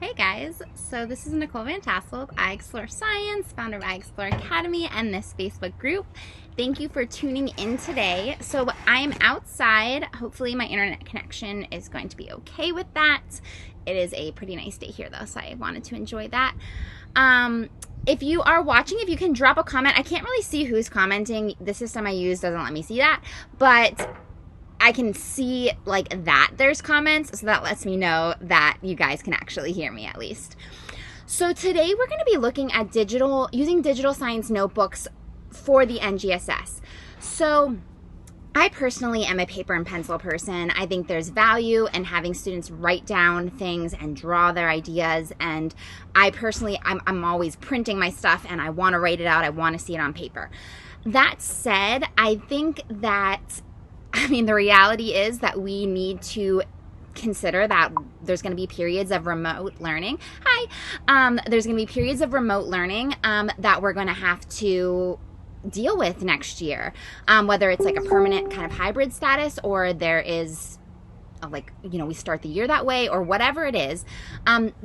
Hey guys, so this is Nicole Van Tassel with I Explore Science, founder of I Explore Academy and this Facebook group. Thank you for tuning in today. So I am outside. Hopefully my internet connection is going to be okay with that. It is a pretty nice day here though, so I wanted to enjoy that. If you are watching, if you can drop a comment. I can't really see who's commenting. The system I use doesn't let me see that, but I can see like that there's comments, so that lets me know that you guys can actually hear me at least. So today we're going to be looking at using digital science notebooks for the NGSS. So I personally am a paper and pencil person. I think there's value in having students write down things and draw their ideas. And I personally, I'm always printing my stuff and I want to write it out. I want to see it on paper. That said, I think that the reality is that we need to consider that there's going to be periods of remote learning. There's going to be periods of remote learning that we're going to have to deal with next year, whether it's like a permanent kind of hybrid status or there is we start the year that way or whatever it is.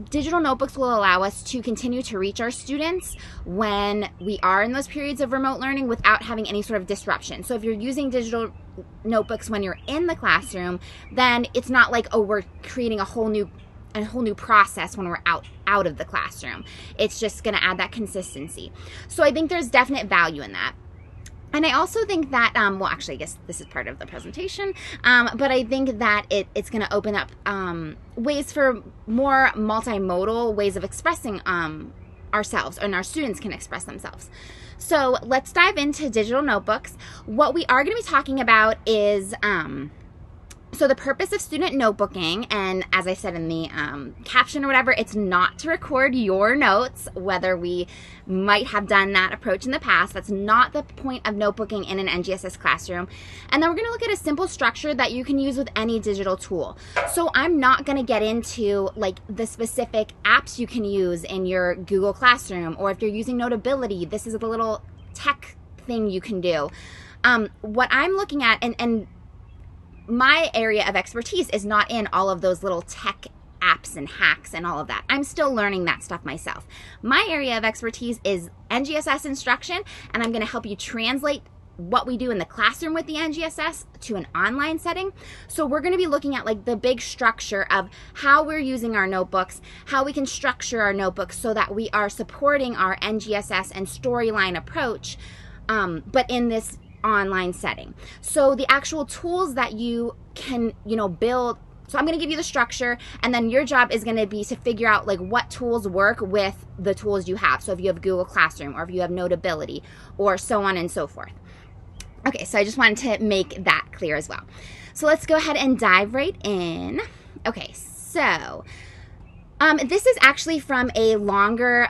Digital notebooks will allow us to continue to reach our students when we are in those periods of remote learning without having any sort of disruption. So if you're using digital notebooks when you're in the classroom, then it's not like, oh, we're creating a whole new process when we're out of the classroom. It's just going to add that consistency. So I think there's definite value in that. And I also think that, well, actually, I guess this is part of the presentation, but I think that it's going to open up ways for more multimodal ways of expressing ourselves, and our students can express themselves. So let's dive into digital notebooks. What we are going to be talking about is so the purpose of student notebooking, and as I said in the caption or whatever, it's not to record your notes, whether we might have done that approach in the past. That's not the point of notebooking in an NGSS classroom. And then we're going to look at a simple structure that you can use with any digital tool. So I'm not going to get into like the specific apps you can use in your Google Classroom, or if you're using Notability, this is the little tech thing you can do. What I'm looking at, and my area of expertise is not in all of those little tech apps and hacks and all of that. I'm still learning that stuff myself. My area of expertise is NGSS instruction, and I'm going to help you translate what we do in the classroom with the NGSS to an online setting. So we're going to be looking at like the big structure of how we're using our notebooks, how we can structure our notebooks so that we are supporting our NGSS and storyline approach, but in this online setting. So the actual tools that you can, build. So I'm going to give you the structure, and then your job is going to be to figure out like what tools work with the tools you have. So if you have Google Classroom, or if you have Notability, or so on and so forth. Okay, so I just wanted to make that clear as well. So let's go ahead and dive right in. Okay, so this is actually from a longer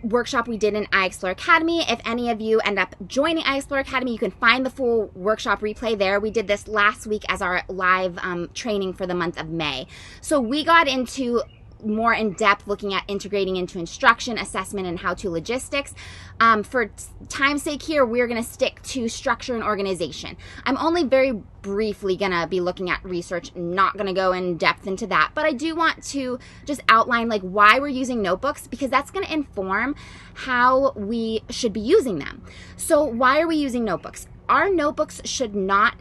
workshop we did in I Explore Academy. If any of you end up joining I Explore Academy, you can find the full workshop replay there. We did this last week as our live training for the month of May. So we got into more in depth looking at integrating into instruction, assessment, and how-to logistics. For time's sake here, we're going to stick to structure and organization. I'm only very briefly going to be looking at research, not going to go in depth into that, but I do want to just outline like why we're using notebooks, because that's going to inform how we should be using them. So why are we using notebooks? Our notebooks should not,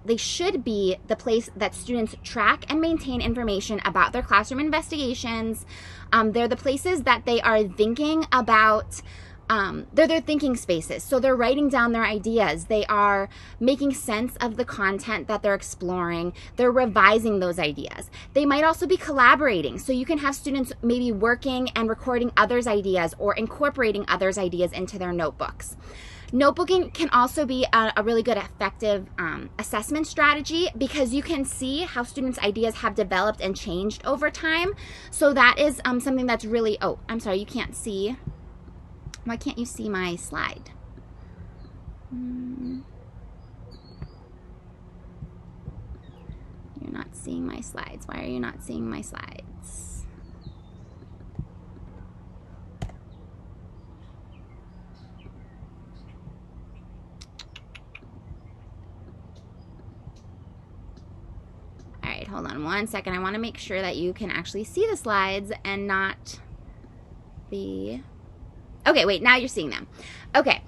they should be the place that students track and maintain information about their classroom investigations. They're the places that they are thinking about. They're their thinking spaces. So they're writing down their ideas. They are making sense of the content that they're exploring. They're revising those ideas. They might also be collaborating. So you can have students maybe working and recording others' ideas or incorporating others' ideas into their notebooks. Notebooking can also be a really good effective assessment strategy, because you can see how students' ideas have developed and changed over time. So that is something that's really, oh, I'm sorry, you can't see. Why can't you see my slide? You're not seeing my slides. Why are you not seeing my slides? Hold on one second. I want to make sure that you can actually see the slides and not the... Okay, wait, now you're seeing them. Okay.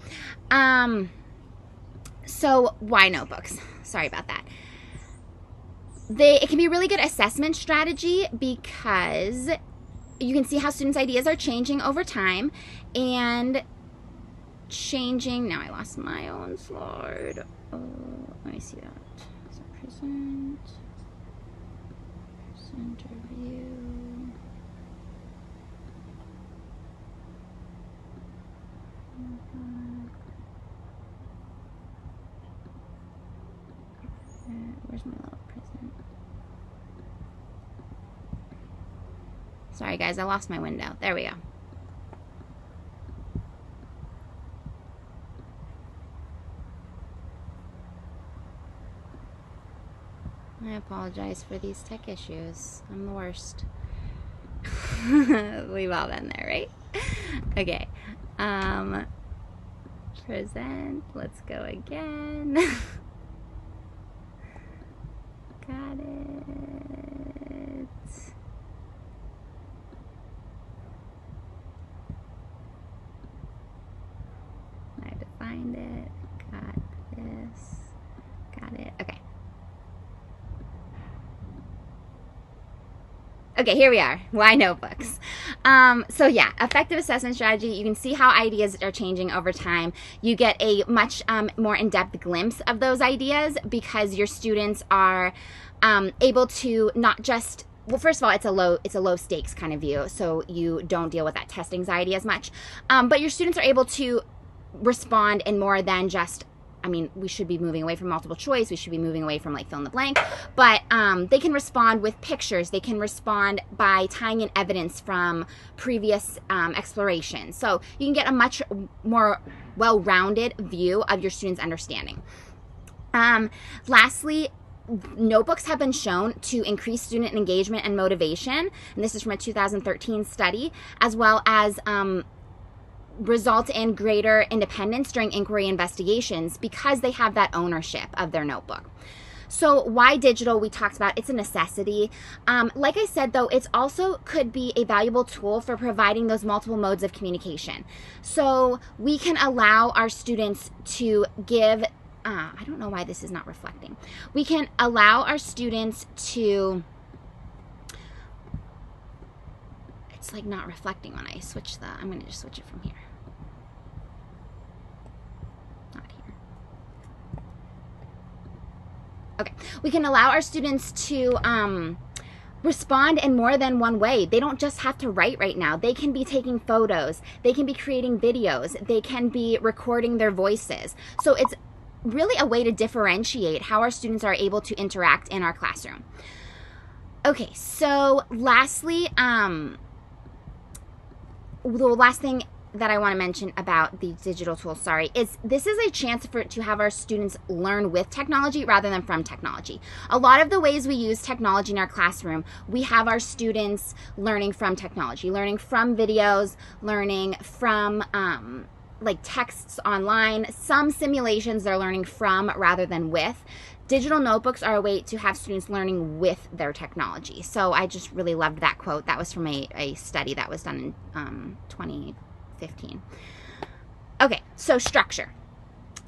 So why notebooks? Sorry about that. It can be a really good assessment strategy because you can see how students' ideas are changing over time and changing. Now I lost my own slide. Let me see that. So present review. Where's my little present? Sorry guys, I lost my window. There we go. I apologize for these tech issues. I'm the worst. We've all been there, right? Okay. Present. Let's go again. Got it. I have to find it. Got this. Got it. Okay. Okay, here we are. Why notebooks? So yeah, effective assessment strategy. You can see how ideas are changing over time. You get a much more in-depth glimpse of those ideas because your students are able to not just, well, first of all, it's a low stakes kind of view, so you don't deal with that test anxiety as much. But your students are able to respond in more than just, I mean, we should be moving away from multiple choice. We should be moving away from like fill in the blank. But they can respond with pictures. They can respond by tying in evidence from previous exploration. So you can get a much more well-rounded view of your students' understanding. Lastly, notebooks have been shown to increase student engagement and motivation. And this is from a 2013 study, as well as result in greater independence during inquiry investigations because they have that ownership of their notebook. So why digital? We talked about it's a necessity. Like I said, though, it's also could be a valuable tool for providing those multiple modes of communication. So we can allow our students to give, I don't know why this is not reflecting. We can allow our students to, it's like not reflecting when I switch I'm going to just switch it from here. Not here. Okay. We can allow our students to respond in more than one way. They don't just have to write right now. They can be taking photos. They can be creating videos. They can be recording their voices. So it's really a way to differentiate how our students are able to interact in our classroom. Okay, so lastly, the last thing that I want to mention about the digital tools, is this is a chance to have our students learn with technology rather than from technology. A lot of the ways we use technology in our classroom, we have our students learning from technology, learning from videos, learning from like texts online. Some simulations they're learning from rather than with. Digital notebooks are a way to have students learning with their technology. So I just really loved that quote. That was from a study that was done in 2015. Okay, so structure.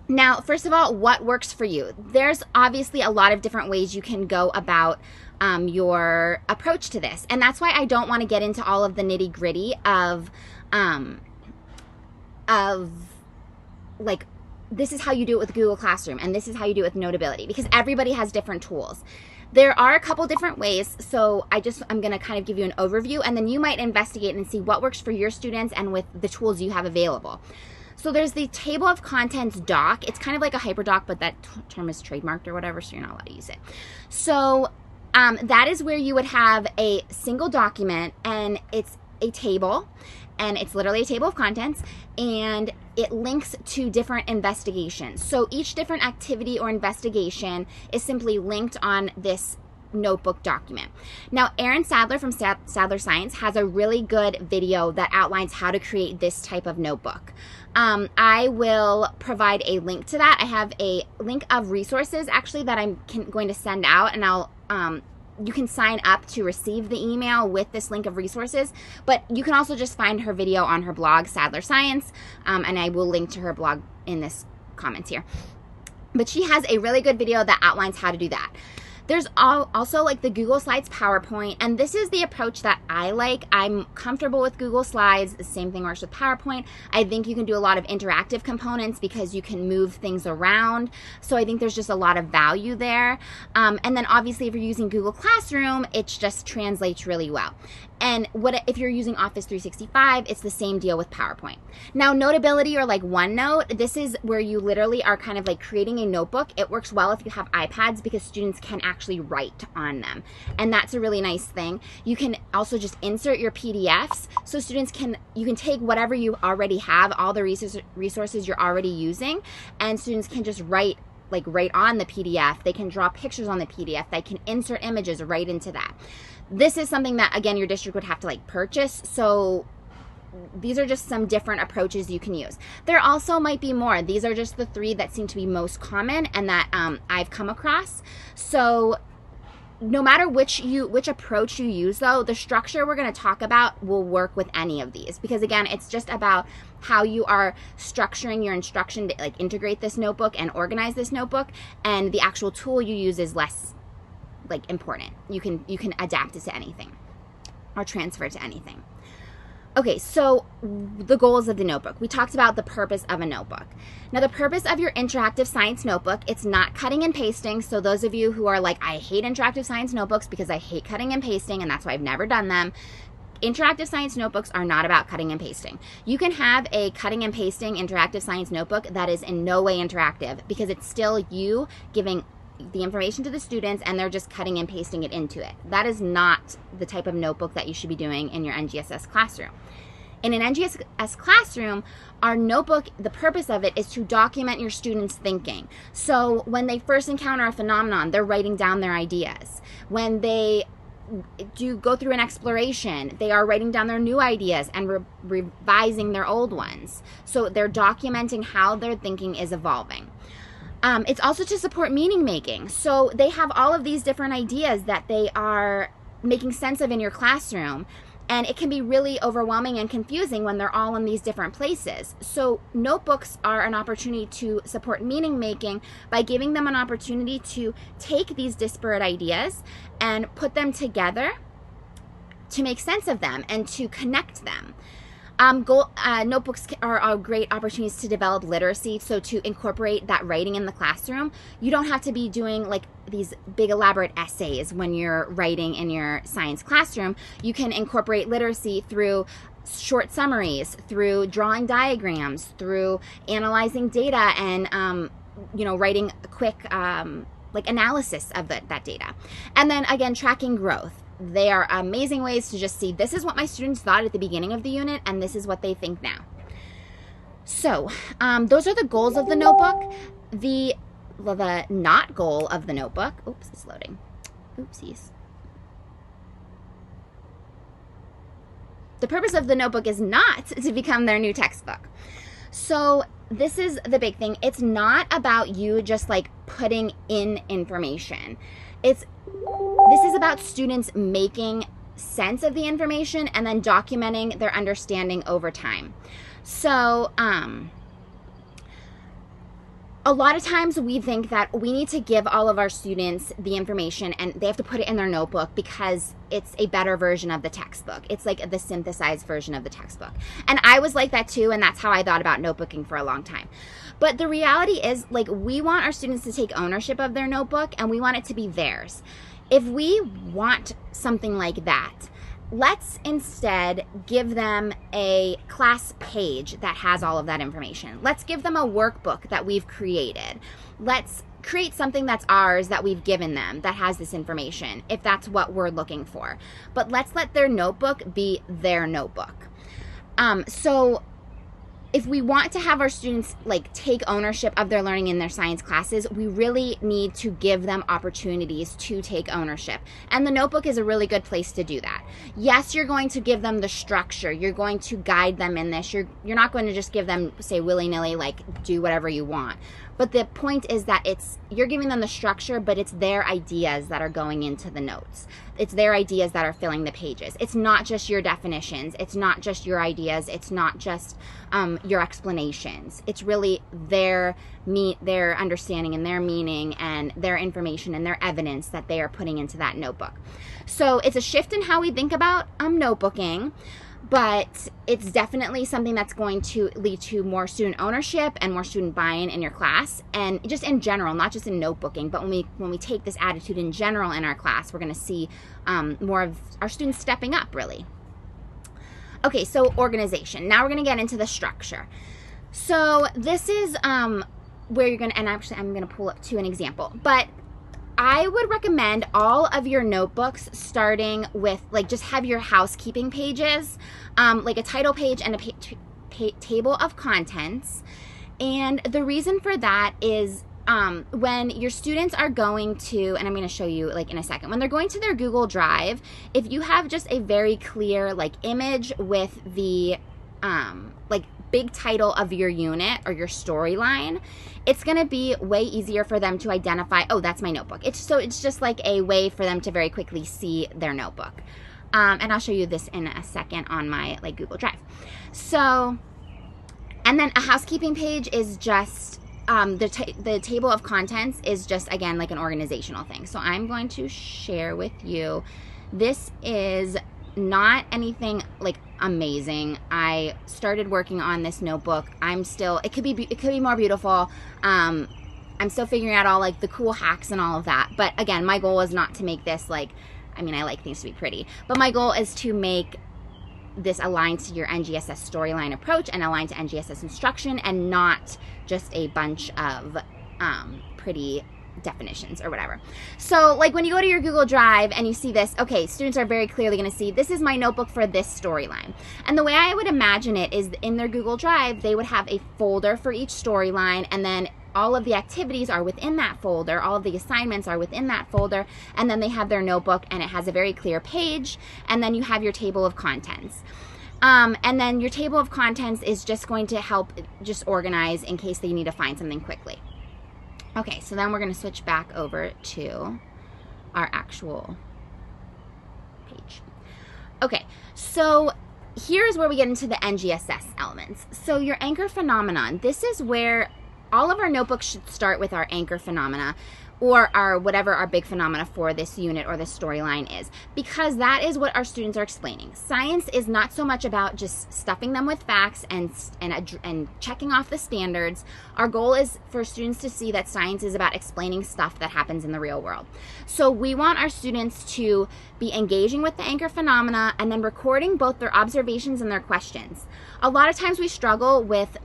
Now, first of all, what works for you? There's obviously a lot of different ways you can go about your approach to this. And that's why I don't want to get into all of the nitty-gritty of like, this is how you do it with Google Classroom, and this is how you do it with Notability, because everybody has different tools. There are a couple different ways, so I'm going to kind of give you an overview, and then you might investigate and see what works for your students and with the tools you have available. So there's the table of contents doc. It's kind of like a hyperdoc, but that term is trademarked or whatever, so you're not allowed to use it. So that is where you would have a single document, and it's a table, and it's literally a table of contents, and it links to different investigations. So each different activity or investigation is simply linked on this notebook document. Now, Erin Sadler from Sadler Science has a really good video that outlines how to create this type of notebook. I will provide a link to that. I have a link of resources actually that I'm going to send out, and I'll you can sign up to receive the email with this link of resources, but you can also just find her video on her blog, Sadler Science, and I will link to her blog in this comments here. But she has a really good video that outlines how to do that. There's also like the Google Slides PowerPoint, and this is the approach that I like. I'm comfortable with Google Slides. The same thing works with PowerPoint. I think you can do a lot of interactive components because you can move things around. So I think there's just a lot of value there. And then obviously if you're using Google Classroom, it just translates really well. And if you're using Office 365, it's the same deal with PowerPoint. Now, Notability or like OneNote, this is where you literally are kind of like creating a notebook. It works well if you have iPads because students can actually write on them. And that's a really nice thing. You can also just insert your PDFs so you can take whatever you already have, all the resources you're already using, and students can just write on the PDF. They can draw pictures on the PDF. They can insert images right into that. This is something that, again, your district would have to like purchase. So these are just some different approaches you can use. There also might be more. These are just the 3 that seem to be most common and that I've come across. So no matter which approach you use, though, the structure we're going to talk about will work with any of these, because again, it's just about how you are structuring your instruction to like integrate this notebook and organize this notebook, and the actual tool you use is less like important. You can adapt it to anything or transfer it to anything. Okay, so the goals of the notebook. We talked about the purpose of a notebook. Now, the purpose of your interactive science notebook, it's not cutting and pasting. So those of you who are like, I hate interactive science notebooks because I hate cutting and pasting, and that's why I've never done them. Interactive science notebooks are not about cutting and pasting. You can have a cutting and pasting interactive science notebook that is in no way interactive, because it's still you giving the information to the students and they're just cutting and pasting it into it. That is not the type of notebook that you should be doing in your NGSS classroom. In an NGSS classroom, our notebook, the purpose of it is to document your students' thinking. So when they first encounter a phenomenon, they're writing down their ideas. When they do go through an exploration, they are writing down their new ideas and revising their old ones. So they're documenting how their thinking is evolving. It's also to support meaning making. So they have all of these different ideas that they are making sense of in your classroom, and it can be really overwhelming and confusing when they're all in these different places. So notebooks are an opportunity to support meaning making by giving them an opportunity to take these disparate ideas and put them together to make sense of them and to connect them. Notebooks are great opportunities to develop literacy, so to incorporate that writing in the classroom. You don't have to be doing like these big elaborate essays when you're writing in your science classroom. You can incorporate literacy through short summaries, through drawing diagrams, through analyzing data, and writing a quick like analysis of that data. And then again, tracking growth. They are amazing ways to just see, this is what my students thought at the beginning of the unit, and this is what they think now. So those are the goals of the notebook. The not goal of the notebook, oops, it's loading. Oopsies. The purpose of the notebook is not to become their new textbook. So this is the big thing. It's not about you just like putting in information. This is about students making sense of the information and then documenting their understanding over time. So a lot of times we think that we need to give all of our students the information and they have to put it in their notebook because it's a better version of the textbook. It's like the synthesized version of the textbook. And I was like that too, and that's how I thought about notebooking for a long time. But the reality is, like, we want our students to take ownership of their notebook and we want it to be theirs. If we want something like that, let's instead give them a class page that has all of that information. Let's give them a workbook that we've created. Let's create something that's ours that we've given them that has this information, if that's what we're looking for. But let's let their notebook be their notebook. So if we want to have our students like take ownership of their learning in their science classes, we really need to give them opportunities to take ownership. And the notebook is a really good place to do that. Yes, you're going to give them the structure. You're going to guide them in this. You're not going to just give them, say, willy-nilly, like, do whatever you want. But the point is that you're giving them the structure, but it's their ideas that are going into the notes. It's their ideas that are filling the pages. It's not just your definitions. It's not just your ideas. It's not just your explanations. It's really their understanding and their meaning and their information and their evidence that they are putting into that notebook. So it's a shift in how we think about notebooking, but it's definitely something that's going to lead to more student ownership and more student buy-in in your class, and just in general, not just in notebooking, but when we take this attitude in general in our class, we're going to see more of our students stepping up, really. Okay, so organization. Now we're going to get into the structure. So this is where you're going to, and actually I'm going to pull up to an example, but I would recommend all of your notebooks starting with, like, just have your housekeeping pages, like a title page and a table of contents. And the reason for that is when your students are going to, and I'm going to show you like in a second, when they're going to their Google Drive, if you have just a very clear like image with the like big title of your unit or your storyline, it's going to be way easier for them to identify, oh, that's my notebook. It's just like a way for them to very quickly see their notebook. And I'll show you this in a second on my like Google Drive. So, and then a housekeeping page is just the table of contents is just, again, like an organizational thing. So I'm going to share with you. This is not anything like amazing. I started working on this notebook. It could be more beautiful. I'm still figuring out all like the cool hacks and all of that. But again, my goal is not to make this like, I mean, I like things to be pretty, but my goal is to make this aligned to your NGSS storyline approach and aligned to NGSS instruction, and not just a bunch of pretty definitions or whatever. So like when you go to your Google Drive and you see this, okay, students are very clearly going to see this is my notebook for this storyline. And the way I would imagine it is in their Google Drive, they would have a folder for each storyline, and then all of the activities are within that folder, all of the assignments are within that folder, and then they have their notebook and it has a very clear page, and then you have your table of contents. And then your table of contents is just going to help just organize in case they need to find something quickly. Okay, so then we're going to switch back over to our actual page. Okay, so here's where we get into the NGSS elements. So your anchor phenomenon, this is where all of our notebooks should start with our anchor phenomena, or our whatever our big phenomena for this unit or this storyline is, because that is what our students are explaining. Science is not so much about just stuffing them with facts and checking off the standards. Our goal is for students to see that science is about explaining stuff that happens in the real world. So we want our students to be engaging with the anchor phenomena and then recording both their observations and their questions. A lot of times we struggle with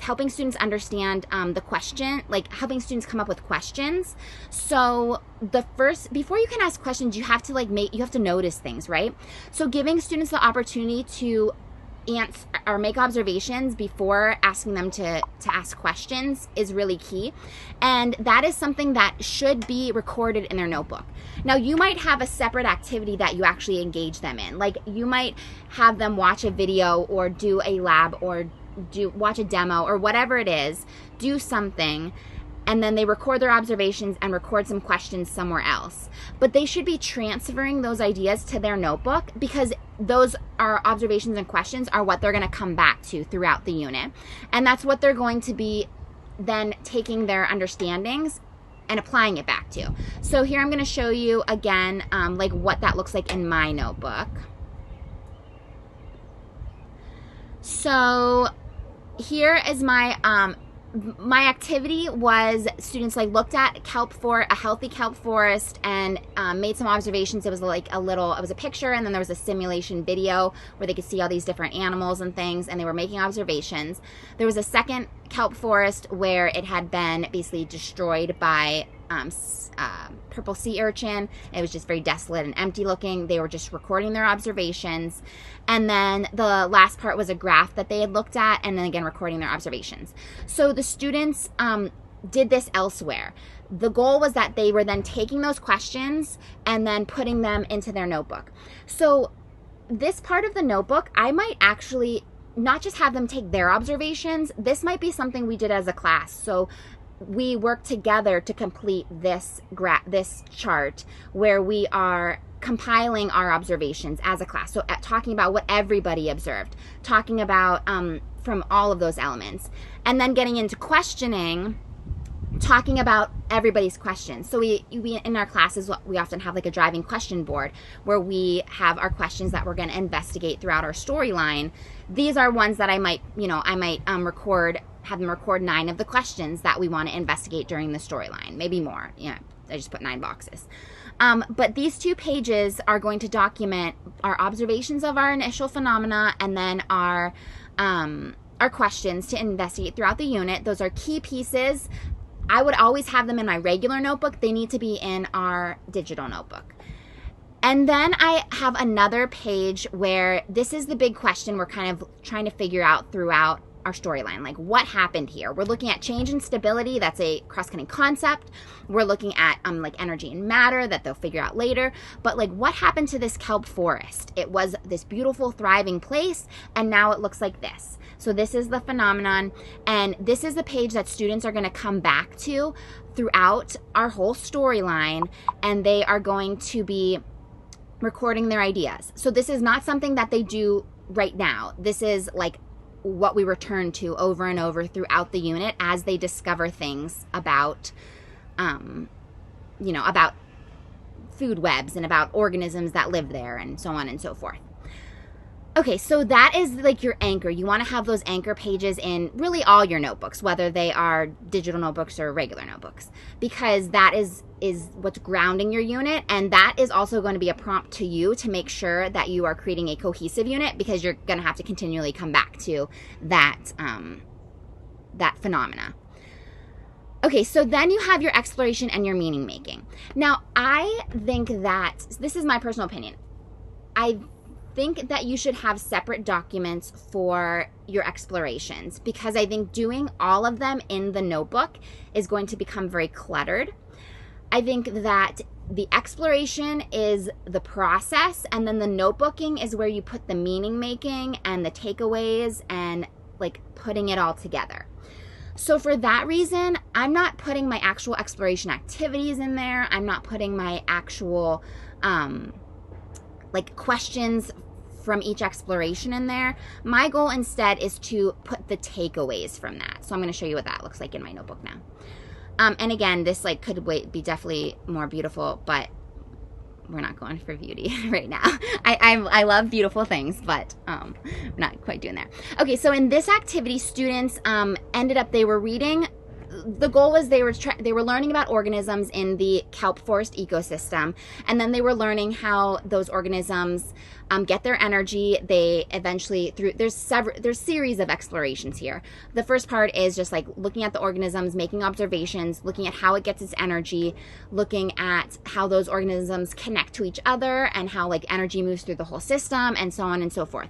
helping students understand the question, like helping students come up with questions. So before you can ask questions, you have to notice things, right? So giving students the opportunity to answer or make observations before asking them to ask questions is really key. And that is something that should be recorded in their notebook. Now, you might have a separate activity that you actually engage them in. Like you might have them watch a video or do a lab or watch a demo or whatever it is, do something, and then they record their observations and record some questions somewhere else. But they should be transferring those ideas to their notebook, because those are observations and questions are what they're going to come back to throughout the unit. And that's what they're going to be then taking their understandings and applying it back to. So here I'm going to show you again like what that looks like in my notebook. So here is my activity was students like looked at a healthy kelp forest and made some observations. It was like it was a picture, and then there was a simulation video where they could see all these different animals and things, and they were making observations. There was a second kelp forest where it had been basically destroyed by purple sea urchin. It was just very desolate and empty looking. They were just recording their observations. And then the last part was a graph that they had looked at, and then again recording their observations. So the students did this elsewhere. The goal was that they were then taking those questions and then putting them into their notebook. So this part of the notebook, I might actually not just have them take their observations. This might be something we did as a class. So we work together to complete this chart where we are compiling our observations as a class. So talking about what everybody observed, talking about from all of those elements, and then getting into questioning, talking about everybody's questions. So we in our classes, we often have like a driving question board where we have our questions that we're going to investigate throughout our storyline. These are ones that I might have them record 9 of the questions that we want to investigate during the storyline, maybe more. Yeah, I just put 9 boxes. But these 2 pages are going to document our observations of our initial phenomena and then our questions to investigate throughout the unit. Those are key pieces. I would always have them in my regular notebook. They need to be in our digital notebook. And then I have another page where this is the big question we're kind of trying to figure out throughout our storyline. Like, what happened here? We're looking at change and stability. That's a cross-cutting concept. We're looking at like energy and matter that they'll figure out later. But like, what happened to this kelp forest? It was this beautiful, thriving place, and now it looks like this. So this is the phenomenon, and this is the page that students are going to come back to throughout our whole storyline, and they are going to be recording their ideas. So this is not something that they do right now. This is like what we return to over and over throughout the unit as they discover things about, about food webs and about organisms that live there and so on and so forth. Okay, so that is like your anchor. You want to have those anchor pages in really all your notebooks, whether they are digital notebooks or regular notebooks, because that is what's grounding your unit, and that is also going to be a prompt to you to make sure that you are creating a cohesive unit, because you're going to have to continually come back to that phenomena. Okay, so then you have your exploration and your meaning making. Now, I think that, this is my personal opinion, I think that you should have separate documents for your explorations, because I think doing all of them in the notebook is going to become very cluttered. I think that the exploration is the process, and then the notebooking is where you put the meaning making and the takeaways and like putting it all together. So for that reason, I'm not putting my actual exploration activities in there. I'm not putting my actual like questions from each exploration in there. My goal instead is to put the takeaways from that. So I'm going to show you what that looks like in my notebook now. And again, this like could be definitely more beautiful, but we're not going for beauty right now. I love beautiful things, but we're not quite doing that. Okay, so in this activity, students they were reading. The goal was they were learning about organisms in the kelp forest ecosystem, and then they were learning how those organisms get their energy. They eventually, there's series of explorations here. The first part is just like looking at the organisms, making observations, looking at how it gets its energy, looking at how those organisms connect to each other and how like energy moves through the whole system, and so on and so forth.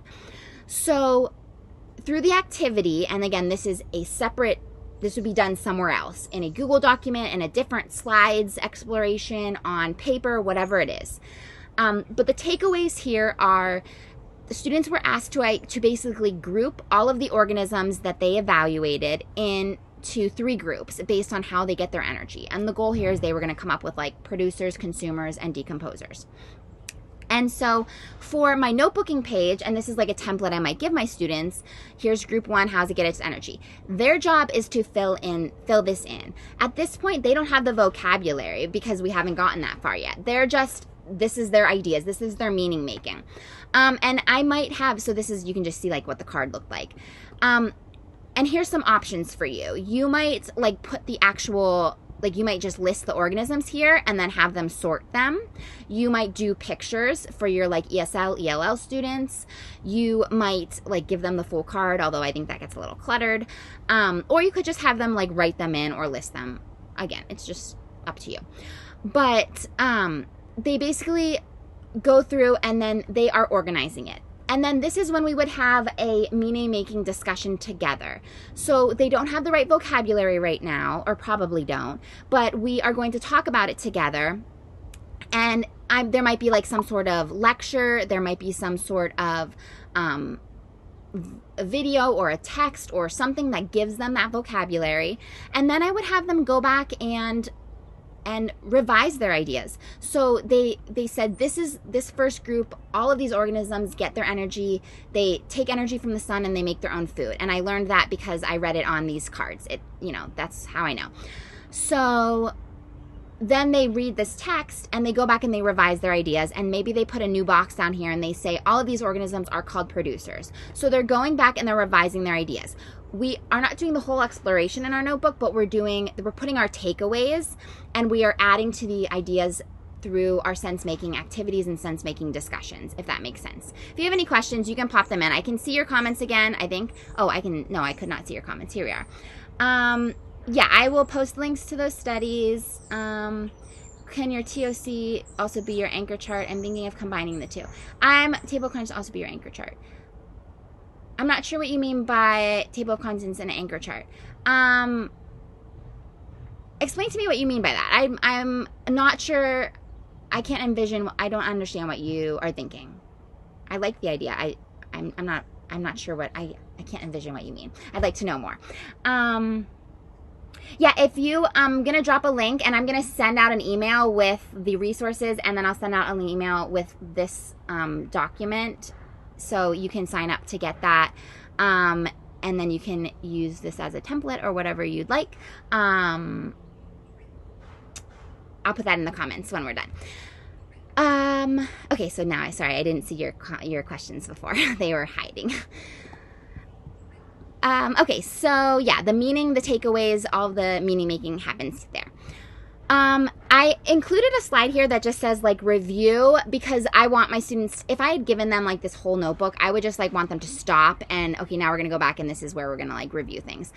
So through the activity, and again, this would be done somewhere else, in a Google document, in a different slides exploration, on paper, whatever it is. But the takeaways here are the students were asked to basically group all of the organisms that they evaluated into 3 groups based on how they get their energy. And the goal here is they were going to come up with like producers, consumers, and decomposers. And so for my notebooking page, and this is like a template I might give my students, here's group 1, how to get its energy. Their job is to fill this in. At this point, they don't have the vocabulary because we haven't gotten that far yet. This is their ideas. This is their meaning making. And I might have, so this is, you can just see like what the card looked like. And here's some options for you. You might like put the actual, like you might just list the organisms here and then have them sort them. You might do pictures for your like ESL, ELL students. You might like give them the full card, although I think that gets a little cluttered. Or you could just have them like write them in or list them. Again, it's just up to you. But they basically go through and then they are organizing it. And then this is when we would have a meaning-making discussion together. So they don't have the right vocabulary right now, or probably don't, but we are going to talk about it together. And there might be like some sort of lecture, there might be some sort of a video or a text or something that gives them that vocabulary. And then I would have them go back and revise their ideas. So they said, this first group, all of these organisms get their energy, they take energy from the sun and they make their own food. And I learned that because I read it on these cards. That's how I know. So then they read this text and they go back and they revise their ideas, and maybe they put a new box down here and they say all of these organisms are called producers. So they're going back and they're revising their ideas. We are not doing the whole exploration in our notebook, but we're putting our takeaways and we are adding to the ideas through our sense-making activities and sense-making discussions, if that makes sense. If you have any questions, you can pop them in. I can see your comments again, I think. Oh, I could not see your comments. Here we are. Yeah, I will post links to those studies. Can your TOC also be your anchor chart? I'm thinking of combining the two. Table of contents also be your anchor chart. I'm not sure what you mean by table of contents and an anchor chart. Explain to me what you mean by that. I'm not sure. I can't envision. I don't understand what you are thinking. I like the idea. I'm not sure what I can't envision what you mean. I'd like to know more. Yeah, if I'm going to drop a link and I'm going to send out an email with the resources, and then I'll send out an email with this document so you can sign up to get that. And then you can use this as a template or whatever you'd like. I'll put that in the comments when we're done. Okay, so now, sorry, I didn't see your questions before. They were hiding. Okay, so yeah, the meaning, the takeaways, all the meaning making happens there. I included a slide here that just says like review, because I want my students, if I had given them like this whole notebook, I would just like want them to stop and, okay, now we're going to go back and this is where we're going to like review things.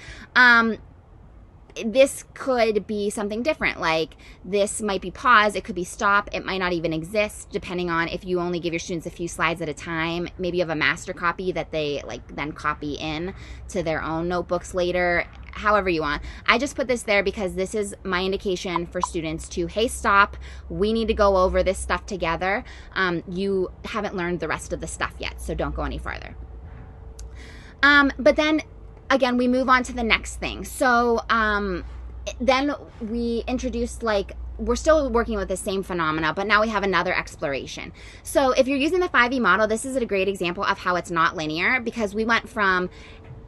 This could be something different. Like this might be pause, it could be stop, it might not even exist, depending on if you only give your students a few slides at a time. Maybe you have a master copy that they like then copy in to their own notebooks later, however you want. I just put this there because this is my indication for students to, hey, stop, we need to go over this stuff together. You haven't learned the rest of the stuff yet, so don't go any farther. But then again, we move on to the next thing. So then we introduced, like, we're still working with the same phenomena, but now we have another exploration. So if you're using the 5E model, this is a great example of how it's not linear, because we went from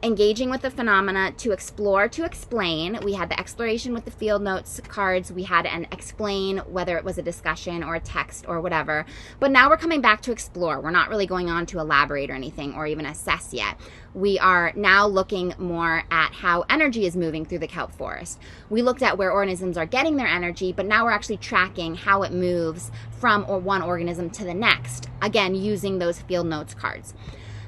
engaging with the phenomena to explore to explain. We had the exploration with the field notes cards. We had an explain, whether it was a discussion or a text or whatever. But now we're coming back to explore. We're not really going on to elaborate or anything or even assess yet. We are now looking more at how energy is moving through the kelp forest. We looked at where organisms are getting their energy, but now we're actually tracking how it moves from one organism to the next, again, using those field notes cards.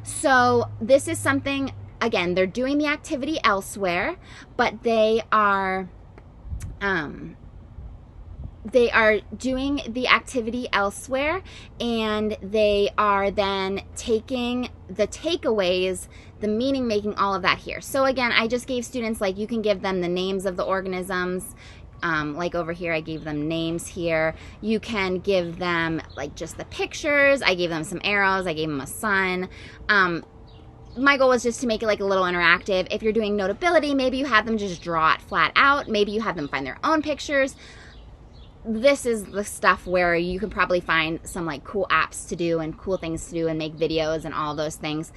So this is something, again, they're doing the activity elsewhere, but they are doing the activity elsewhere, and they are then taking the takeaways, the meaning making, all of that here. So again, I just gave students, like, you can give them the names of the organisms. Like over here, I gave them names here. You can give them like just the pictures. I gave them some arrows. I gave them a sun. My goal was just to make it like a little interactive. If you're doing Notability, maybe you have them just draw it flat out. Maybe you have them find their own pictures. This is the stuff where you can probably find some like cool apps to do and cool things to do and make videos and all those things.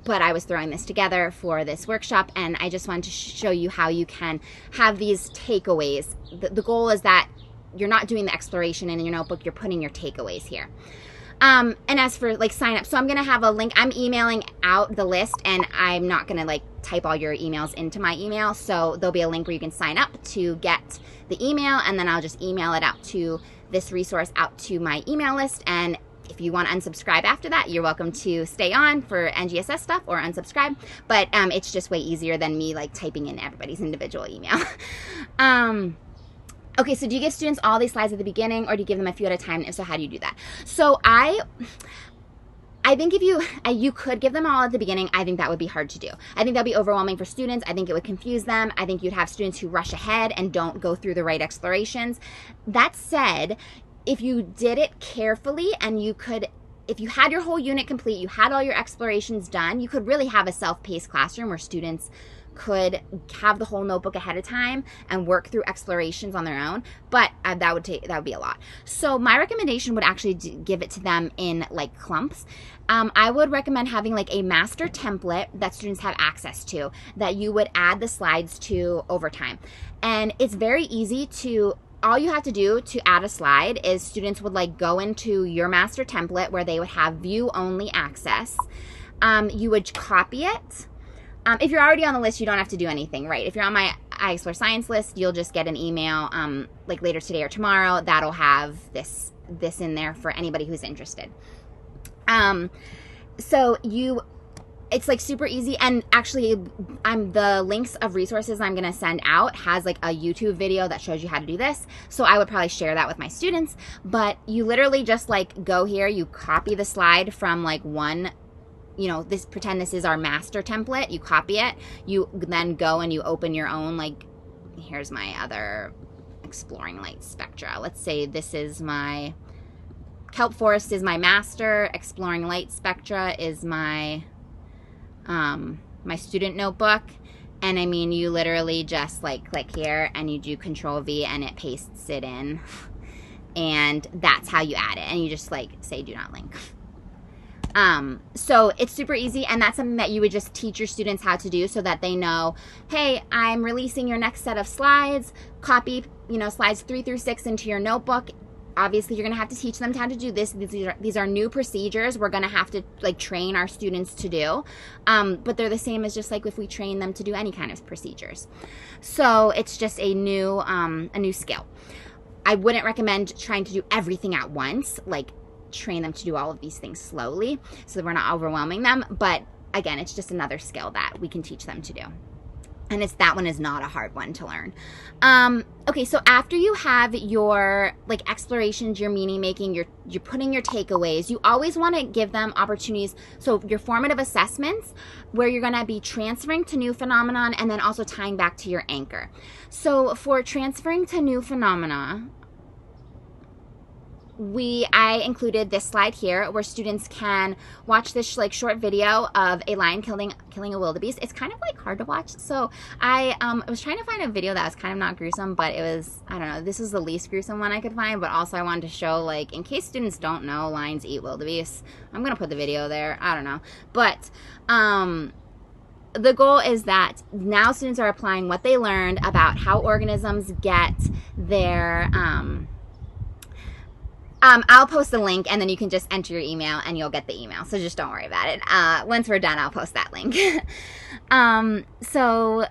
But I was throwing this together for this workshop, and I just wanted to show you how you can have these takeaways. The goal is that you're not doing the exploration in your notebook, you're putting your takeaways here. And as for like sign up, so I'm going to have a link. I'm emailing out the list, and I'm not going to like type all your emails into my email. So there'll be a link where you can sign up to get the email, and then I'll just email it out to this resource out to my email list. And if you want to unsubscribe after that, you're welcome to stay on for NGSS stuff or unsubscribe. But it's just way easier than me like typing in everybody's individual email. Okay, so do you give students all these slides at the beginning, or do you give them a few at a time? If so, how do you do that? So I think if you could give them all at the beginning, I think that would be hard to do. I think that would be overwhelming for students. I think it would confuse them. I think you'd have students who rush ahead and don't go through the right explorations. That said, if you did it carefully and you could if you had your whole unit complete, you had all your explorations done, you could really have a self-paced classroom where students could have the whole notebook ahead of time and work through explorations on their own, but that would be a lot. So my recommendation would actually give it to them in like clumps. I would recommend having like a master template that students have access to that you would add the slides to over time. And it's very easy to, all you have to do to add a slide is students would like go into your master template where they would have view only access. You would copy it. If you're already on the list, you don't have to do anything, right? If you're on my I Explore Science list, you'll just get an email like later today or tomorrow that'll have this in there for anybody who's interested. So it's like super easy, and actually the links of resources I'm going to send out has like a YouTube video that shows you how to do this. So I would probably share that with my students, but you literally just like go here, you copy the slide from like one, pretend this is our master template, you copy it, you then go and you open your own, like, here's my other exploring light spectra. Let's say this is my Kelp Forest is my master, exploring light spectra is my my student notebook. And I mean, you literally just like click here and you do Control V and it pastes it in, and that's how you add it. And you just like say do not link. So it's super easy, and that's something that you would just teach your students how to do so that they know, hey, I'm releasing your next set of slides, copy, slides 3 through 6 into your notebook. Obviously, you're going to have to teach them how to do this. These are new procedures we're going to have to like train our students to do. But they're the same as just like if we train them to do any kind of procedures. So it's just a new skill. I wouldn't recommend trying to do everything at once, like train them to do all of these things slowly so that we're not overwhelming them. But again, it's just another skill that we can teach them to do. And that one is not a hard one to learn. Okay, so after you have your like explorations, your meaning making, you're putting your takeaways, you always want to give them opportunities. So your formative assessments, where you're going to be transferring to new phenomenon and then also tying back to your anchor. So for transferring to new phenomena, I included this slide here where students can watch this like short video of a lion killing a wildebeest. It's kind of like hard to watch, so I was trying to find a video that was kind of not gruesome, but it was, I don't know, this was the least gruesome one I could find, but also I wanted to show, like, in case students don't know lions eat wildebeest, I'm gonna put the video there, I don't know, but the goal is that now students are applying what they learned about how organisms get their I'll post the link and then you can just enter your email and you'll get the email. So just don't worry about it. Once we're done, I'll post that link. So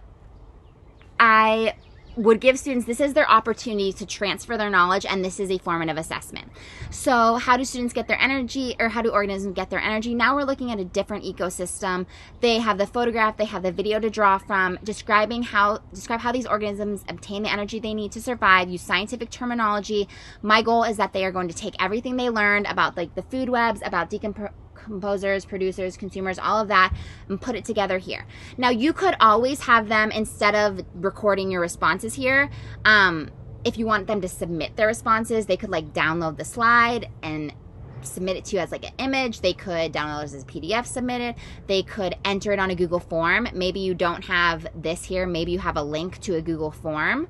I would give students, this is their opportunity to transfer their knowledge, and this is a formative assessment. So how do students get their energy, or how do organisms get their energy? Now we're looking at a different ecosystem. They have the photograph, they have the video to draw from, describe how these organisms obtain the energy they need to survive, use scientific terminology. My goal is that they are going to take everything they learned about like the food webs, about decomposers, producers, consumers, all of that, and put it together here. Now you could always have them, instead of recording your responses here, if you want them to submit their responses, they could like download the slide and submit it to you as like an image. They could download it as a PDF, submit it. They could enter it on a Google form. Maybe you don't have this here. Maybe you have a link to a Google form.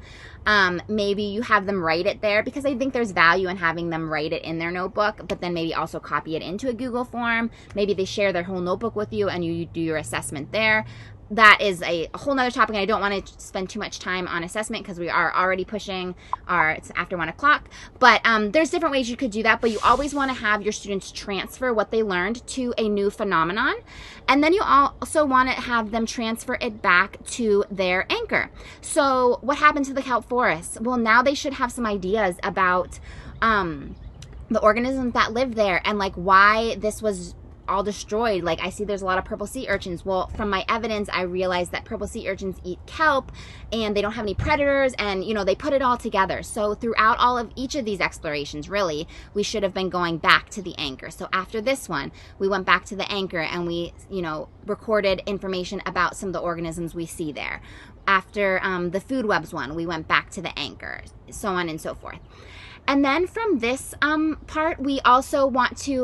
Maybe you have them write it there, because I think there's value in having them write it in their notebook, but then maybe also copy it into a Google form. Maybe they share their whole notebook with you and you do your assessment there. That is a whole nother topic, and I don't want to spend too much time on assessment because we are already pushing it's after 1 o'clock. But there's different ways you could do that, but you always want to have your students transfer what they learned to a new phenomenon. And then you also want to have them transfer it back to their anchor. So what happened to the kelp forest? Well, now they should have some ideas about the organisms that live there and like why this was all destroyed. Like I see there's a lot of purple sea urchins. Well, from my evidence, I realized that purple sea urchins eat kelp and they don't have any predators, and they put it all together. So throughout all of each of these explorations, really, we should have been going back to the anchor. So after this one, we went back to the anchor and we, recorded information about some of the organisms we see there. After the food webs one, we went back to the anchor, so on and so forth. And then from this part, we also want to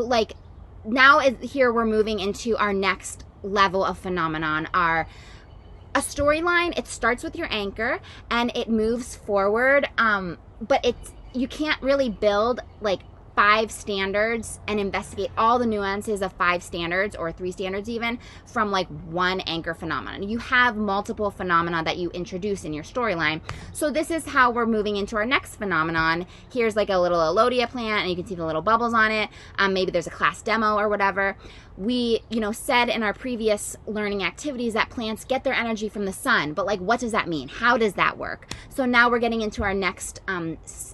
now here we're moving into our next level of phenomenon. A storyline, it starts with your anchor and it moves forward, but you can't really build like 5 standards and investigate all the nuances of 5 standards or 3 standards even from like one anchor phenomenon. You have multiple phenomena that you introduce in your storyline. So this is how we're moving into our next phenomenon. Here's like a little Elodia plant and you can see the little bubbles on it. Maybe there's a class demo or whatever. We, said in our previous learning activities that plants get their energy from the sun, but like, what does that mean? How does that work? So now we're getting into our next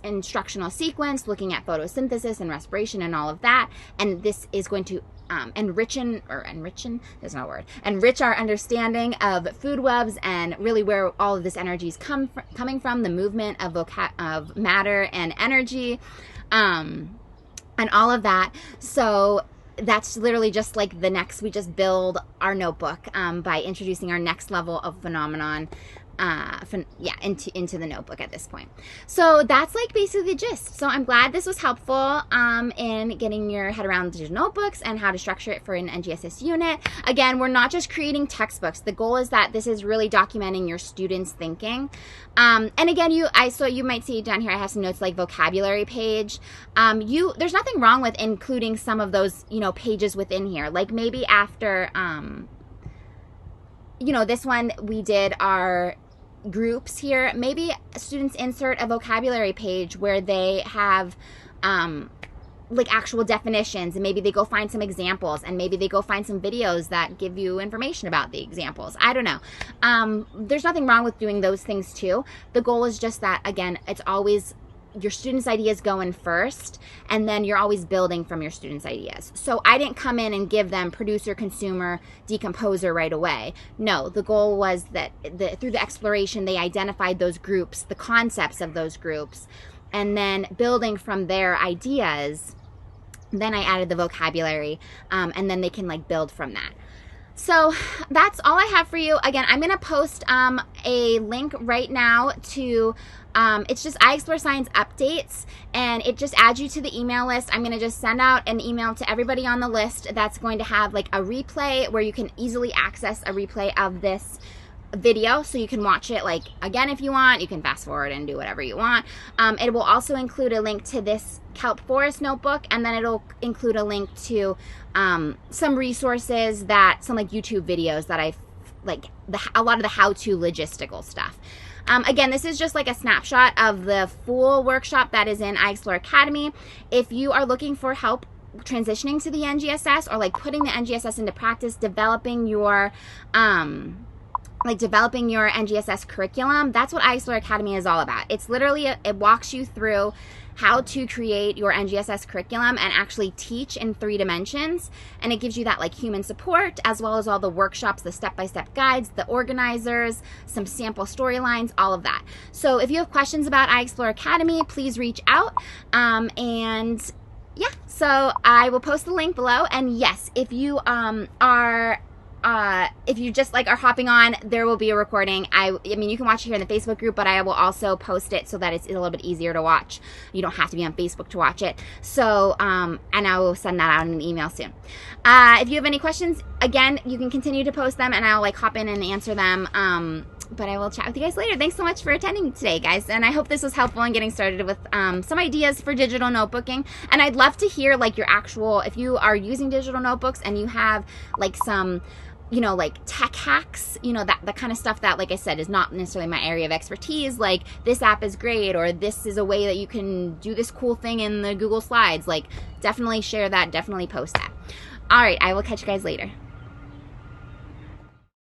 instructional sequence, looking at photosynthesis and respiration and all of that. And this is going to enrich our understanding of food webs and really where all of this energy is coming from, the movement of matter and energy, and all of that. So that's literally just like we just build our notebook by introducing our next level of phenomenon into the notebook at this point. So that's like basically the gist. So I'm glad this was helpful in getting your head around digital notebooks and how to structure it for an NGSS unit. Again, we're not just creating textbooks. The goal is that this is really documenting your students' thinking. And again, you might see down here, I have some notes like vocabulary page. There's nothing wrong with including some of those, pages within here. Like maybe after, this one we did our groups here, maybe students insert a vocabulary page where they have like actual definitions, and maybe they go find some examples, and maybe they go find some videos that give you information about the examples. I don't know. There's nothing wrong with doing those things too. The goal is just that, again, it's always your students' ideas go in first, and then you're always building from your students' ideas. So I didn't come in and give them producer, consumer, decomposer right away. No, the goal was that through the exploration, they identified those groups, the concepts of those groups, and then building from their ideas, then I added the vocabulary, and then they can like build from that. So that's all I have for you. Again, I'm going to post a link right now to, it's just I Explore Science updates, and it just adds you to the email list. I'm going to just send out an email to everybody on the list that's going to have like a replay where you can easily access a replay of this video, so you can watch it like again if you want. You can fast forward and do whatever you want. It will also include a link to this Kelp Forest notebook, and then it'll include a link to some resources, some like YouTube videos that I've like a lot of the how-to logistical stuff. Again, this is just like a snapshot of the full workshop that is in iExplore Academy. If you are looking for help transitioning to the NGSS, or like putting the NGSS into practice, developing your NGSS curriculum, that's what iExplore Academy is all about. It's literally, it walks you through how to create your NGSS curriculum and actually teach in 3 dimensions. And it gives you that like human support, as well as all the workshops, the step-by-step guides, the organizers, some sample storylines, all of that. So if you have questions about iExplore Academy, please reach out. And yeah, so I will post the link below. And yes, if you if you just like are hopping on, there will be a recording. I mean, you can watch it here in the Facebook group, but I will also post it so that it's a little bit easier to watch. You don't have to be on Facebook to watch it. So, and I will send that out in an email soon. If you have any questions, again, you can continue to post them, and I'll like hop in and answer them. But I will chat with you guys later. Thanks so much for attending today, guys. And I hope this was helpful in getting started with some ideas for digital notebooking. And I'd love to hear like your actual, if you are using digital notebooks and you have like some, like tech hacks, that kind of stuff that, like I said, is not necessarily my area of expertise. Like, this app is great, or this is a way that you can do this cool thing in the Google Slides. Like, definitely share that, definitely post that. All right, I will catch you guys later.